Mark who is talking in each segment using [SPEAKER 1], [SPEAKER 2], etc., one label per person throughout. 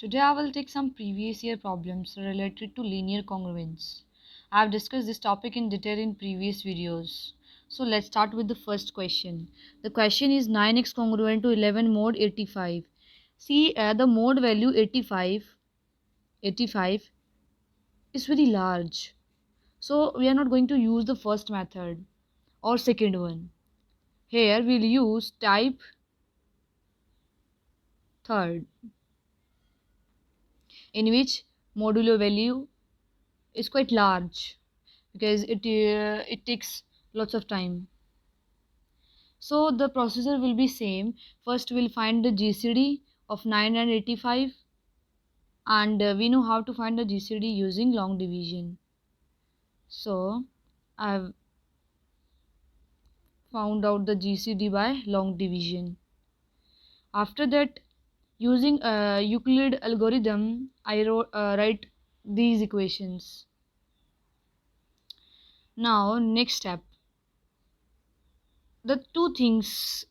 [SPEAKER 1] Today I will take some previous year problems related to linear congruence. I have discussed this topic in detail in previous videos. So let's start with the first question. The question is 9x congruent to 11 mod 85. See, the mod value 85 is very large. So we are not going to use the first method or second one. Here we'll use type third, in which modulo value is quite large because it takes lots of time. So the procedure will be same. First we'll find the GCD of 9 and 85, and we know how to find the GCD using long division. So I've found out the GCD by long division. After that, using a Euclid algorithm, I write these equations. Now next step, the two things.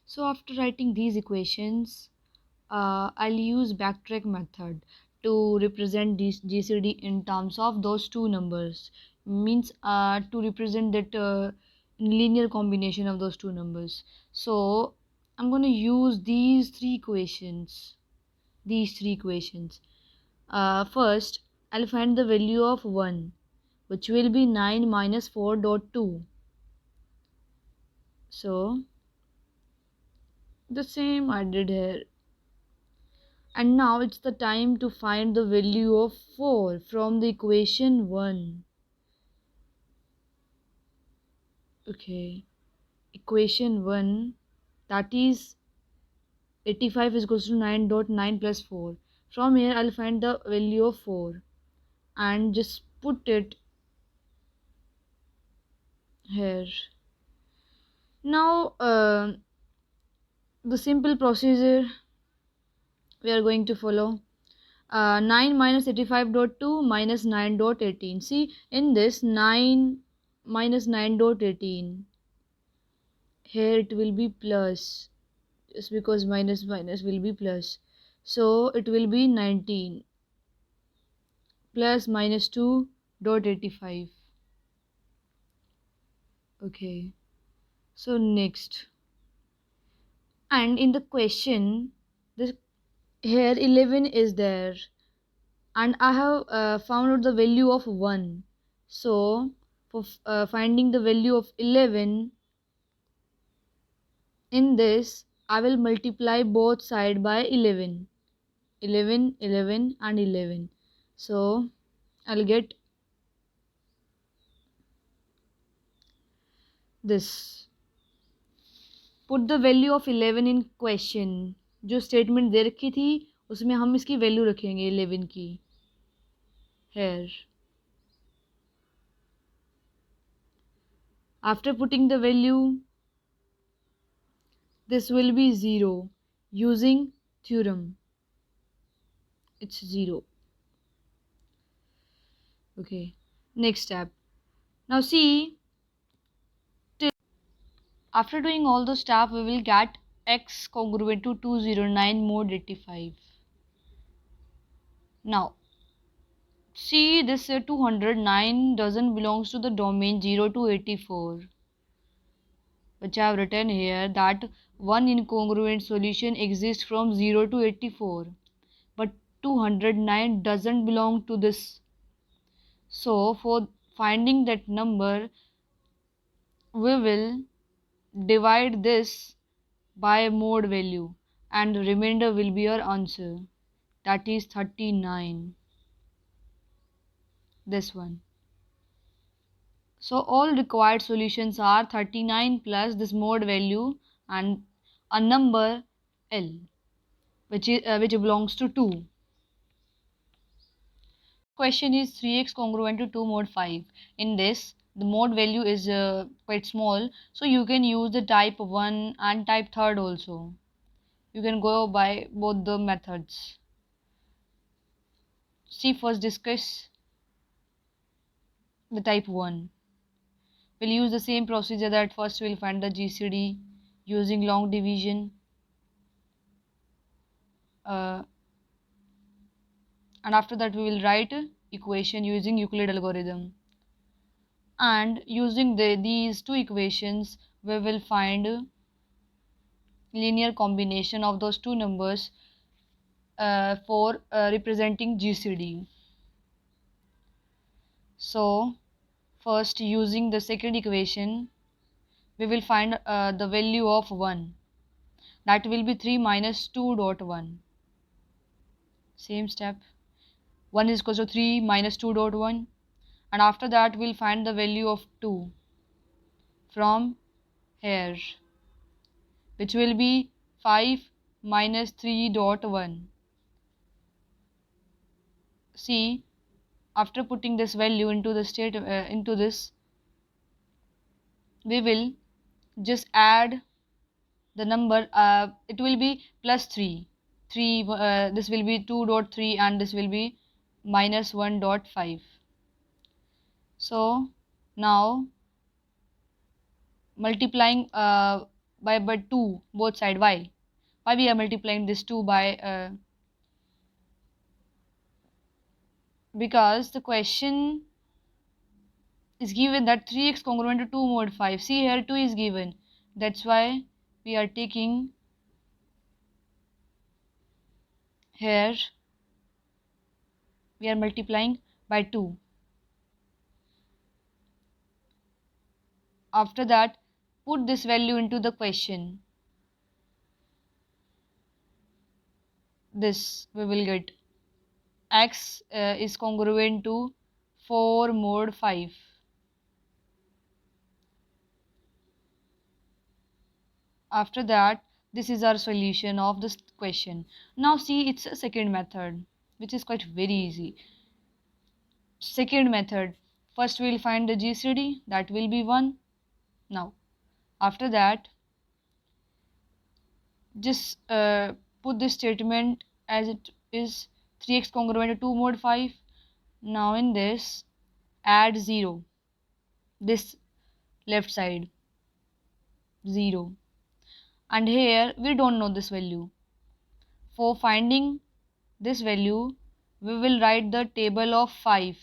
[SPEAKER 1] So after writing these equations, I'll use backtrack method to represent this GCD in terms of those two numbers. Means to represent that linear combination of those two numbers. So I'm going to use these three equations. First, I'll find the value of 1, which will be 9 minus 4.2. So the same I did here. And now it's the time to find the value of 4 from the equation 1. Okay, equation 1, that is 85 is equals to 9.9 plus 4. From here I'll find the value of 4 and just put it here. Now the simple procedure we are going to follow. 9 minus 85.2 minus 9.18. See, in this 9 minus 9.18, here it will be plus, just because minus minus will be plus. So it will be 19 plus minus 2.85. Okay. So next. And in the question, this here 11 is there. And I have found out the value of 1. So for finding the value of 11, in this I will multiply both side by 11, 11, 11 and 11. So I'll get this. Put the value of 11 in question. जो statement दे रखी थी उसमें हम इसकी value रखेंगे 11 की. Here after putting the value, this will be 0 using theorem. It's 0. Okay, next step. Now see, after doing all the stuff, we will get x congruent to 209 mod 85. Now see, this 209 doesn't belongs to the domain 0 to 84, which I have written here that one incongruent solution exists from 0 to 84, but 209 doesn't belong to this. So for finding that number, we will divide this by mode value and the remainder will be your answer, that is 39, this one. So all required solutions are 39 plus this mode value and a number L, which belongs to 2. Question is 3x congruent to 2 mod 5. In this the mode value is quite small, so you can use the type 1 and type third also. You can go by both the methods. See, first discuss the type 1. We'll use the same procedure that first we'll find the GCD using long division. uh, and after that we will write equation using Euclid algorithm, and using these two equations we will find linear combination of those two numbers for representing GCD. So first, using the second equation, we will find the value of 1, that will be 3 minus 2 dot 1. Same step, 1 is equal to 3 minus 2 dot 1, and after that we'll find the value of 2 from here, which will be 5 minus 3 dot 1. See, after putting this value into the state into this, we will just add the number, it will be plus 3, this will be 2 dot 3, and this will be minus 1 dot 5. So now multiplying by 2 both side. Why we are multiplying this 2 by because the question is given that 3x congruent to 2 mod 5. See, here 2 is given, that's why we are taking here, we are multiplying by 2. After that, put this value into the question. This we will get x is congruent to 4 mod 5. After that, this is our solution of this question. Now see, it's a second method which is quite very easy. Second method, first we will find the GCD, that will be 1. Now after that, just put this statement as it is, 3x congruent to 2 mod 5. Now in this, add 0, this left side 0, and here we don't know this value. For finding this value, we will write the table of 5,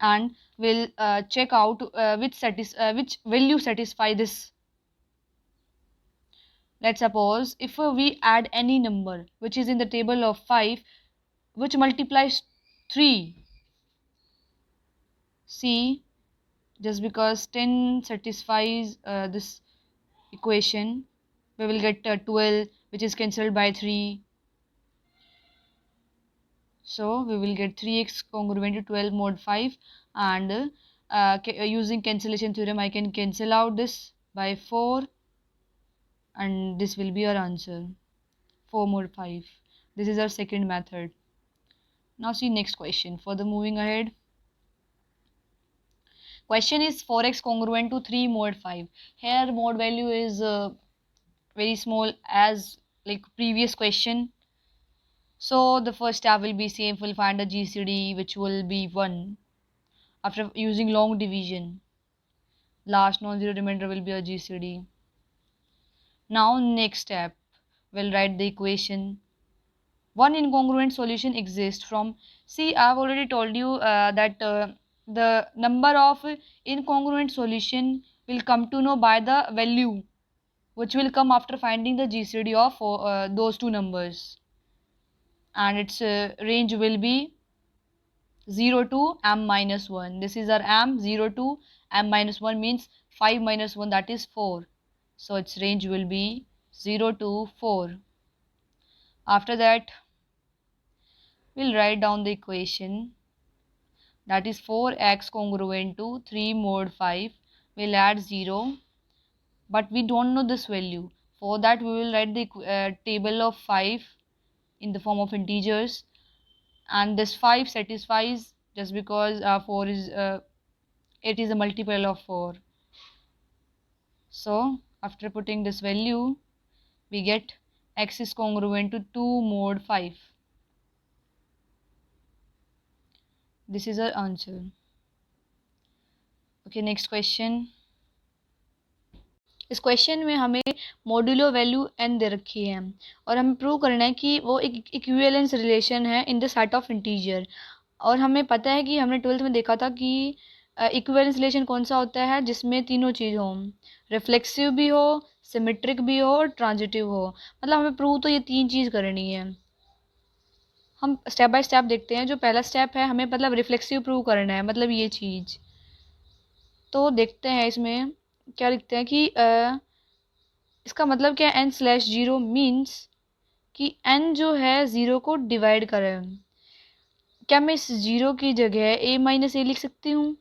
[SPEAKER 1] and we'll check out which value satisfy this. Let's suppose if we add any number which is in the table of 5 which multiplies 3. See, just because 10 satisfies this equation, we will get 12, which is cancelled by 3. So we will get 3x congruent to 12 mod 5, and using cancellation theorem I can cancel out this by 4, and this will be our answer, 4 mod 5. This is our second method. Now see next question. Further moving ahead, question is 4x congruent to 3 mod 5. Here mod value is very small as like previous question. So the first step will be same, we'll find a GCD which will be 1. After using long division, last non-zero remainder will be a GCD. Now next step, we'll write the equation. One incongruent solution exists from, see, I've already told you that the number of incongruent solution will come to know by the value which will come after finding the GCD of those two numbers, and its range will be 0 to m minus 1. This is our m. 0 to m minus 1 means 5 minus 1, that is 4. So its range will be 0 to 4. After that, we'll write down the equation, that is 4x congruent to 3 mod 5. We'll add 0, but we don't know this value. For that, we will write the table of 5 in the form of integers, and this 5 satisfies just because 4 is it is a multiple of 4. So after putting this value, we get x is congruent to 2 mod 5. This is our answer. Okay, next question. इस question में हमें modulo value n दे रखी है और हमें prove करना है कि वो एक इक्विवेलेंस रिलेशन है in the set of integer. और हमें पता है कि हमने 12th में देखा था कि इक्विवेलेंस रिलेशन कौन सा होता है, जिसमें तीनों चीज़ हो, रिफ्लेक्सिव भी हो, सिमेट्रिक भी हो और ट्रांजिटिव हो। मतलब हमें प्रूव तो ये तीन चीज़ करनी है। हम स्टेप बाय स्टेप देखते हैं। जो पहला स्टेप है, हमें मतलब रिफ्लेक्सिव प्रूव करना है, मतलब ये चीज़। तो देखते हैं इसमें क्या लिखते हैं कि इसका मतलब क्या है, n/0 मीन्स कि n जो है 0 को डिवाइड करें। क्या मैं इस 0 की जगह a - a लिख सकती हूँ?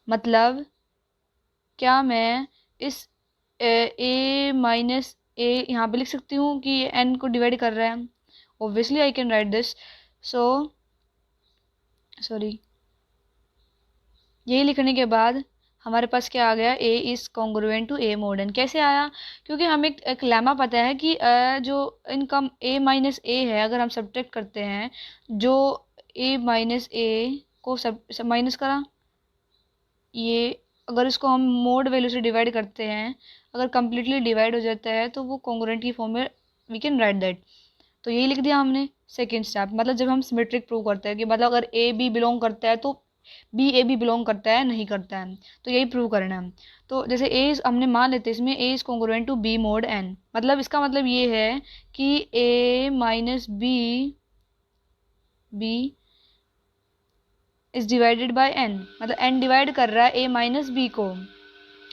[SPEAKER 1] मतलब क्या मैं इस a - a यहाँ पे लिख सकती हूँ कि n को डिवाइड कर रहा है? Obviously I can write this. So sorry, यही लिखने के बाद हमारे पास क्या आ गया, a is congruent to a mod n। कैसे आया? क्योंकि हमें एक लेमा पता है कि जो इनका a - a है, अगर हम सब्ट्रैक्ट करते हैं, जो a - a को सब माइनस करा, ये अगर इसको हम मोड वैल्यू से डिवाइड करते हैं, अगर कम्प्लीटली डिवाइड हो जाता है तो वो कॉन्ग्रुएंट की फॉर्म में वी कैन राइट दैट। तो यही लिख दिया हमने सेकेंड स्टेप। मतलब जब हम सिमेट्रिक प्रूव करते हैं कि मतलब अगर ए बी बिलोंग करता है तो बी ए बी बिलोंग करता है, नहीं करता है, तो यही प्रूव करना है। तो जैसे ए हमने मान लेते हैं इसमें A is congruent to B mod N. मतलब इसका मतलब ये है कि A minus B is divided by N, मतलब एन डिवाइड कर रहा है ए माइनस बी को।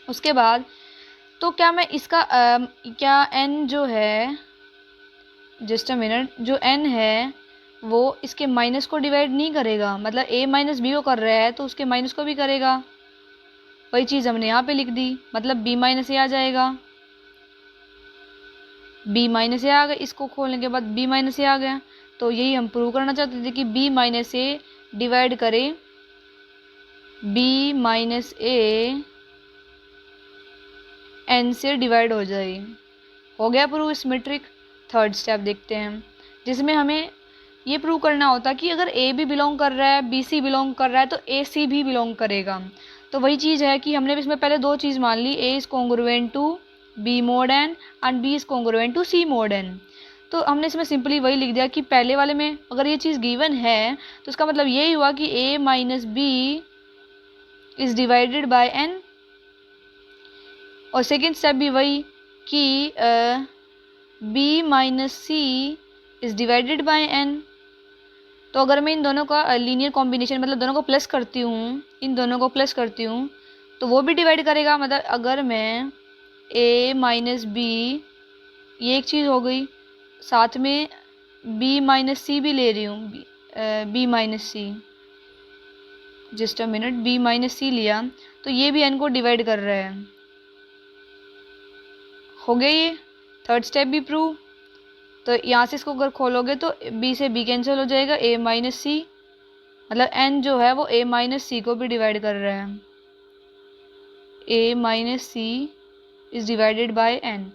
[SPEAKER 1] उसके बाद तो क्या मैं इसका क्या एन जो है, जस्ट अ मिनट, जो n है वो इसके माइनस को डिवाइड नहीं करेगा, मतलब a - b को कर रहा है तो उसके माइनस को भी करेगा। वही चीज़ हमने यहाँ पे लिख दी, मतलब b - a आ जाएगा। b - a आ गया, इसको खोलने के बाद b - a आ गया। तो यही हम प्रूव करना चाहते थे कि b - a डिवाइड करे b - a n से डिवाइड हो जाए। हो गया प्रूव सिमेट्रिक। थर्ड स्टेप देखते हैं, जिसमें हमें ये प्रूव करना होता कि अगर ए भी बिलोंग कर रहा है, बी सी बिलोंग कर रहा है, तो ए सी भी बिलोंग करेगा। तो वही चीज़ है कि हमने इसमें पहले दो चीज़ मान ली, A is congruent to B mod N and B is congruent to C mod N. तो हमने इसमें सिंपली वही लिख दिया कि पहले वाले में अगर ये चीज़ गिवन है तो इसका मतलब यही हुआ कि A minus B is divided by N. और सेकेंड स्टेप भी वही कि B minus C is divided by N. तो अगर मैं इन दोनों का लीनियर कॉम्बिनेशन, मतलब दोनों को प्लस करती हूँ, इन दोनों को प्लस करती हूँ, तो वो भी डिवाइड करेगा। मतलब अगर मैं a माइनस बी, ये एक चीज़ हो गई, साथ में b माइनस सी भी ले रही हूँ, b minus C, just a minute, b minus C लिया तो ये भी n को डिवाइड कर रहा है। हो गया ये थर्ड स्टेप भी प्रूव। तो यहाँ से इसको अगर खोलोगे तो b से b कैंसिल हो जाएगा, a माइनस सी, मतलब n जो है वो a माइनस सी को भी डिवाइड कर रहा है, a minus c is divided by n।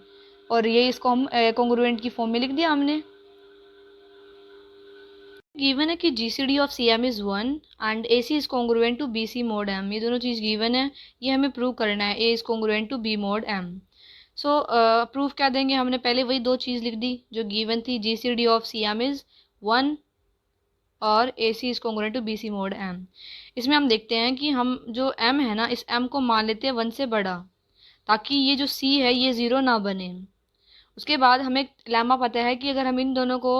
[SPEAKER 1] और ये इसको हम कॉन्ग्रुएंट की फॉर्म में लिख दिया हमने। गिवन है कि GCD of CM is 1 and AC is congruent to BC mod M। ये दोनों चीज़ गिवन है, ये हमें प्रूव करना है, A is congruent to B mod M। So proof क्या देंगे, हमने पहले वही दो चीज़ लिख दी जो गिवन थी, GCD ऑफ CM इज़ 1 और AC is congruent to BC mod M। इसमें हम देखते हैं कि हम जो M है ना, इस M को मान लेते हैं 1 से बड़ा, ताकि ये जो C है ये 0 ना बने। उसके बाद हमें लेमा पता है कि अगर हम इन दोनों को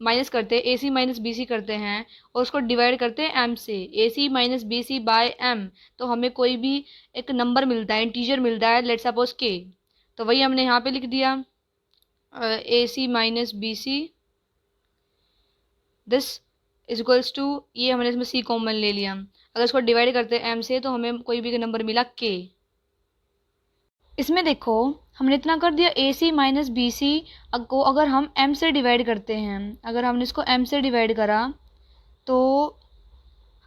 [SPEAKER 1] माइनस करते हैं, AC माइनस BC करते हैं और उसको डिवाइड करते हैं M से, AC minus BC by M, तो हमें कोई भी एक नंबर मिलता है, इंटीजर मिलता है, लेट्स सपोज K। तो वही हमने यहाँ पे लिख दिया AC minus BC, this is equals to, ये हमने इसमें C कॉमन ले लिया। अगर इसको डिवाइड करते हैं M से तो हमें कोई भी नंबर मिला K। इसमें देखो हमने इतना कर दिया, AC माइनस BC को अगर हम M से डिवाइड करते हैं, अगर हमने इसको M से डिवाइड करा तो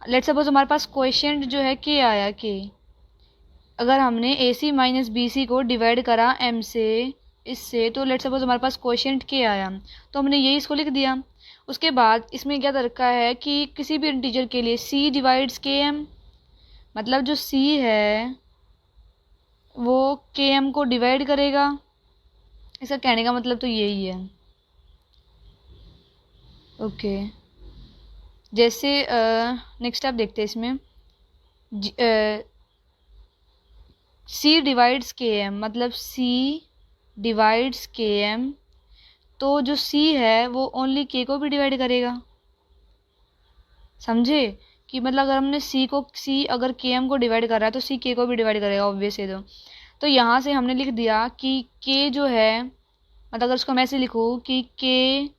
[SPEAKER 1] लेट्स सपोज हमारे पास क्वेश्चन जो है K आया, K। अगर हमने AC माइनस BC को डिवाइड करा M से, इससे, तो लेट्स सपोज हमारे पास क्वेश्चन K आया, तो हमने यही इसको लिख दिया। उसके बाद इसमें क्या रखा है कि किसी भी इंटीजर के लिए C डिवाइड्स KM, मतलब जो C है वो के एम को डिवाइड करेगा। इसका कहने का मतलब तो यही है। ओके, जैसे नेक्स्ट आप देखते हैं इसमें सी डिवाइड्स के एम, मतलब सी डिवाइड्स के एम, तो जो सी है वो ओनली के को भी डिवाइड करेगा। समझे कि मतलब अगर हमने सी अगर के एम को डिवाइड कर रहा है तो सी के को भी डिवाइड करेगा ऑब्वियस है। तो यहाँ से हमने लिख दिया कि के जो है, मतलब अगर उसको मैं ऐसे लिखूँ कि के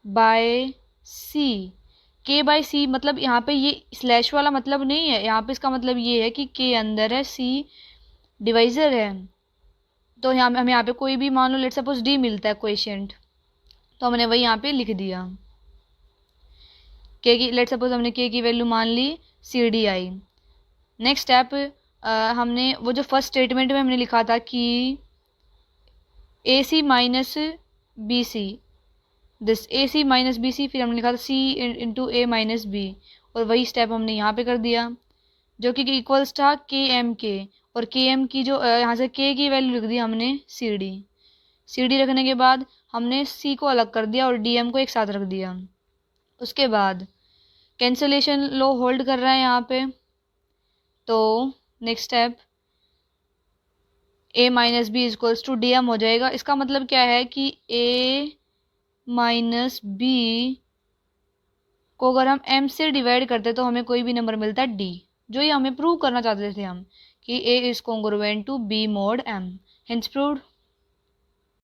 [SPEAKER 1] बाय सी, के बाय सी मतलब यहाँ पे ये स्लैश वाला मतलब नहीं है, यहाँ पे इसका मतलब ये है कि के अंदर है, सी डिवाइजर है। तो यहाँ हमें यहाँ पे कोई भी मान लो लेट सपोज डी मिलता है क्वेश्चन, तो हमने वही यहाँ पे लिख दिया। के की लेट सपोज हमने के की वैल्यू मान ली C D I. Next step, हमने वो जो फर्स्ट स्टेटमेंट में हमने लिखा था कि A C minus B C, this A C minus B C, फिर हमने लिखा था C into A minus B, और वही स्टेप हमने यहाँ पे कर दिया जो कि इक्वल्स था के एम के, और के एम की जो यहाँ से के की वैल्यू लिख दी हमने सी डी रखने के बाद हमने सी को अलग कर दिया और डी एम को एक साथ रख दिया। उसके बाद कैंसलेशन लो होल्ड कर रहा है यहाँ पे, तो next step a minus b equals to d m हो जाएगा। इसका मतलब क्या है कि ए माइनस बी को अगर हम m से डिवाइड करते तो हमें कोई भी नंबर मिलता है d, जो ये हमें प्रूव करना चाहते थे हम कि a is congruent to b mod m, hence proved.